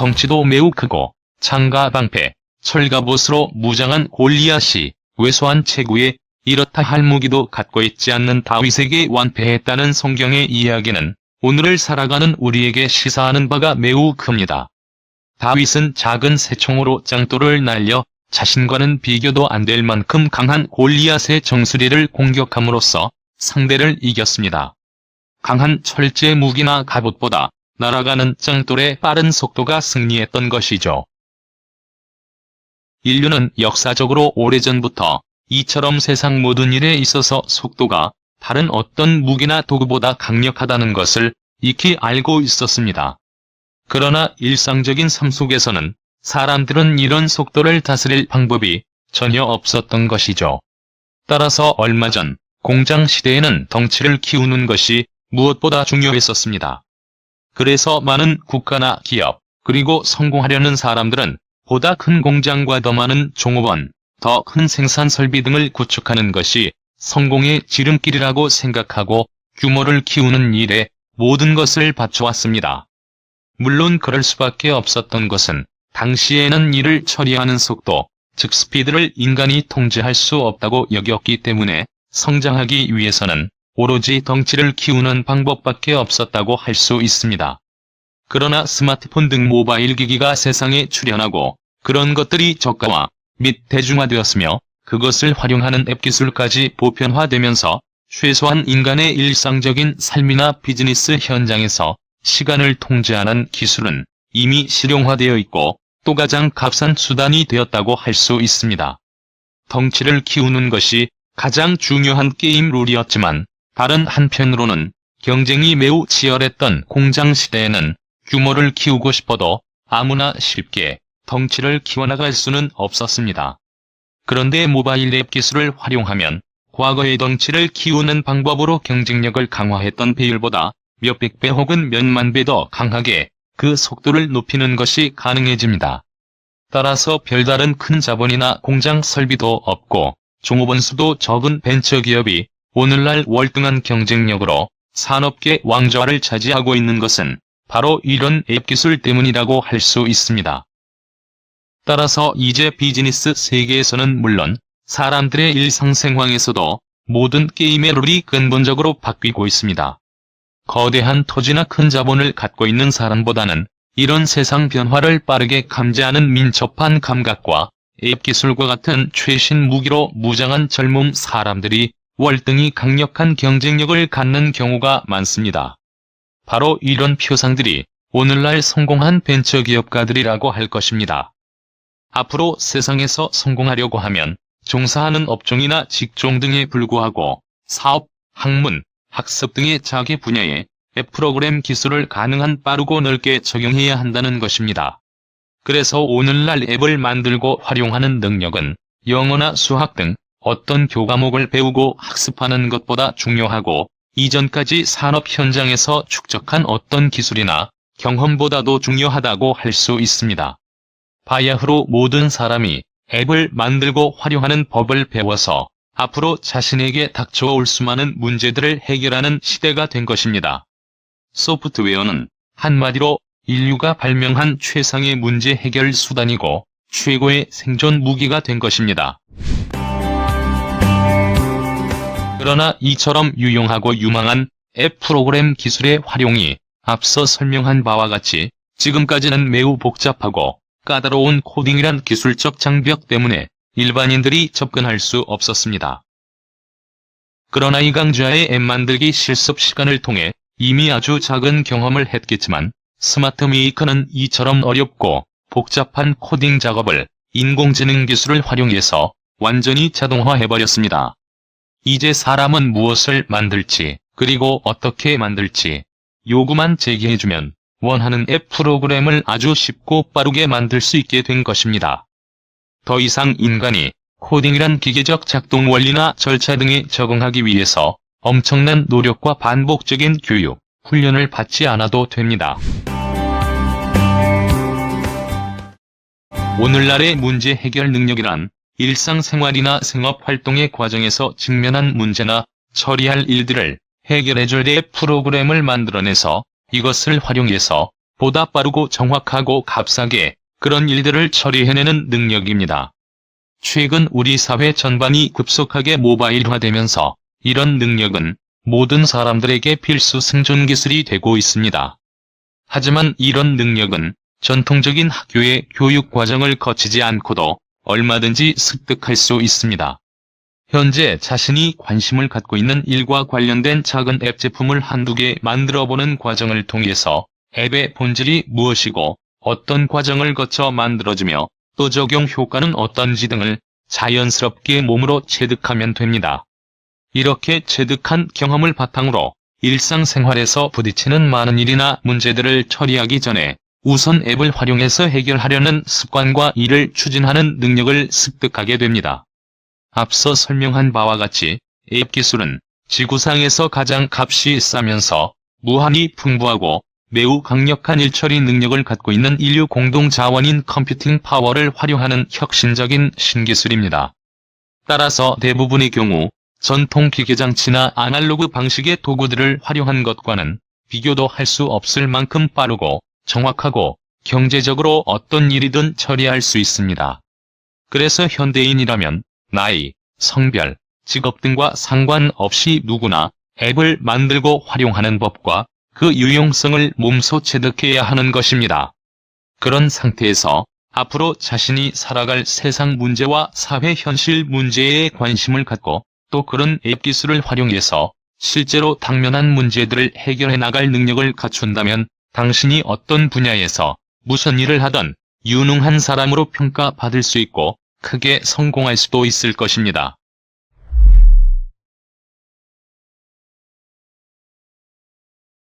덩치도 매우 크고 창과 방패, 철갑옷으로 무장한 골리앗이 왜소한 체구에 이렇다 할 무기도 갖고 있지 않는 다윗에게 완패했다는 성경의 이야기는 오늘을 살아가는 우리에게 시사하는 바가 매우 큽니다. 다윗은 작은 새총으로 짱돌을 날려 자신과는 비교도 안 될 만큼 강한 골리앗의 정수리를 공격함으로써 상대를 이겼습니다. 강한 철제 무기나 갑옷보다 날아가는 짱돌의 빠른 속도가 승리했던 것이죠. 인류는 역사적으로 오래전부터 이처럼 세상 모든 일에 있어서 속도가 다른 어떤 무기나 도구보다 강력하다는 것을 익히 알고 있었습니다. 그러나 일상적인 삶 속에서는 사람들은 이런 속도를 다스릴 방법이 전혀 없었던 것이죠. 따라서 얼마 전 공장 시대에는 덩치를 키우는 것이 무엇보다 중요했었습니다. 그래서 많은 국가나 기업, 그리고 성공하려는 사람들은 보다 큰 공장과 더 많은 종업원, 더 큰 생산 설비 등을 구축하는 것이 성공의 지름길이라고 생각하고 규모를 키우는 일에 모든 것을 바쳐왔습니다. 물론 그럴 수밖에 없었던 것은 당시에는 일을 처리하는 속도, 즉 스피드를 인간이 통제할 수 없다고 여겼기 때문에 성장하기 위해서는 오로지 덩치를 키우는 방법밖에 없었다고 할 수 있습니다. 그러나 스마트폰 등 모바일 기기가 세상에 출현하고 그런 것들이 저가화 및 대중화되었으며 그것을 활용하는 앱 기술까지 보편화되면서 최소한 인간의 일상적인 삶이나 비즈니스 현장에서 시간을 통제하는 기술은 이미 실용화되어 있고 또 가장 값싼 수단이 되었다고 할 수 있습니다. 덩치를 키우는 것이 가장 중요한 게임 룰이었지만 다른 한편으로는 경쟁이 매우 치열했던 공장 시대에는 규모를 키우고 싶어도 아무나 쉽게 덩치를 키워나갈 수는 없었습니다. 그런데 모바일 앱 기술을 활용하면 과거의 덩치를 키우는 방법으로 경쟁력을 강화했던 비율보다 몇백 배 혹은 몇만 배 더 강하게 그 속도를 높이는 것이 가능해집니다. 따라서 별다른 큰 자본이나 공장 설비도 없고 종업원 수도 적은 벤처기업이 오늘날 월등한 경쟁력으로 산업계 왕좌를 차지하고 있는 것은 바로 이런 앱 기술 때문이라고 할 수 있습니다. 따라서 이제 비즈니스 세계에서는 물론 사람들의 일상생활에서도 모든 게임의 룰이 근본적으로 바뀌고 있습니다. 거대한 토지나 큰 자본을 갖고 있는 사람보다는 이런 세상 변화를 빠르게 감지하는 민첩한 감각과 앱 기술과 같은 최신 무기로 무장한 젊은 사람들이 월등히 강력한 경쟁력을 갖는 경우가 많습니다. 바로 이런 표상들이 오늘날 성공한 벤처기업가들이라고 할 것입니다. 앞으로 세상에서 성공하려고 하면 종사하는 업종이나 직종 등에 불구하고 사업, 학문, 학습 등의 자기 분야에 앱 프로그램 기술을 가능한 빠르고 넓게 적용해야 한다는 것입니다. 그래서 오늘날 앱을 만들고 활용하는 능력은 영어나 수학 등 어떤 교과목을 배우고 학습하는 것보다 중요하고 이전까지 산업 현장에서 축적한 어떤 기술이나 경험보다도 중요하다고 할 수 있습니다. 바야흐로 모든 사람이 앱을 만들고 활용하는 법을 배워서 앞으로 자신에게 닥쳐올 수많은 문제들을 해결하는 시대가 된 것입니다. 소프트웨어는 한마디로 인류가 발명한 최상의 문제 해결 수단이고 최고의 생존 무기가 된 것입니다. 그러나 이처럼 유용하고 유망한 앱 프로그램 기술의 활용이 앞서 설명한 바와 같이 지금까지는 매우 복잡하고 까다로운 코딩이란 기술적 장벽 때문에 일반인들이 접근할 수 없었습니다. 그러나 이 강좌의 앱 만들기 실습 시간을 통해 이미 아주 작은 경험을 했겠지만 스마트 메이커는 이처럼 어렵고 복잡한 코딩 작업을 인공지능 기술을 활용해서 완전히 자동화해버렸습니다. 이제 사람은 무엇을 만들지 그리고 어떻게 만들지 요구만 제기해주면 원하는 앱 프로그램을 아주 쉽고 빠르게 만들 수 있게 된 것입니다. 더 이상 인간이 코딩이란 기계적 작동 원리나 절차 등에 적응하기 위해서 엄청난 노력과 반복적인 교육, 훈련을 받지 않아도 됩니다. 오늘날의 문제 해결 능력이란 일상생활이나 생업활동의 과정에서 직면한 문제나 처리할 일들을 해결해줄 앱 프로그램을 만들어내서 이것을 활용해서 보다 빠르고 정확하고 값싸게 그런 일들을 처리해내는 능력입니다. 최근 우리 사회 전반이 급속하게 모바일화되면서 이런 능력은 모든 사람들에게 필수 생존 기술이 되고 있습니다. 하지만 이런 능력은 전통적인 학교의 교육 과정을 거치지 않고도 얼마든지 습득할 수 있습니다. 현재 자신이 관심을 갖고 있는 일과 관련된 작은 앱 제품을 한두 개 만들어보는 과정을 통해서 앱의 본질이 무엇이고 어떤 과정을 거쳐 만들어지며 또 적용 효과는 어떤지 등을 자연스럽게 몸으로 체득하면 됩니다. 이렇게 체득한 경험을 바탕으로 일상생활에서 부딪히는 많은 일이나 문제들을 처리하기 전에 우선 앱을 활용해서 해결하려는 습관과 이를 추진하는 능력을 습득하게 됩니다. 앞서 설명한 바와 같이 앱 기술은 지구상에서 가장 값이 싸면서 무한히 풍부하고 매우 강력한 일처리 능력을 갖고 있는 인류 공동 자원인 컴퓨팅 파워를 활용하는 혁신적인 신기술입니다. 따라서 대부분의 경우 전통 기계장치나 아날로그 방식의 도구들을 활용한 것과는 비교도 할 수 없을 만큼 빠르고 정확하고 경제적으로 어떤 일이든 처리할 수 있습니다. 그래서 현대인이라면 나이, 성별, 직업 등과 상관없이 누구나 앱을 만들고 활용하는 법과 그 유용성을 몸소 체득해야 하는 것입니다. 그런 상태에서 앞으로 자신이 살아갈 세상 문제와 사회 현실 문제에 관심을 갖고 또 그런 앱 기술을 활용해서 실제로 당면한 문제들을 해결해 나갈 능력을 갖춘다면 당신이 어떤 분야에서 무슨 일을 하든 유능한 사람으로 평가받을 수 있고 크게 성공할 수도 있을 것입니다.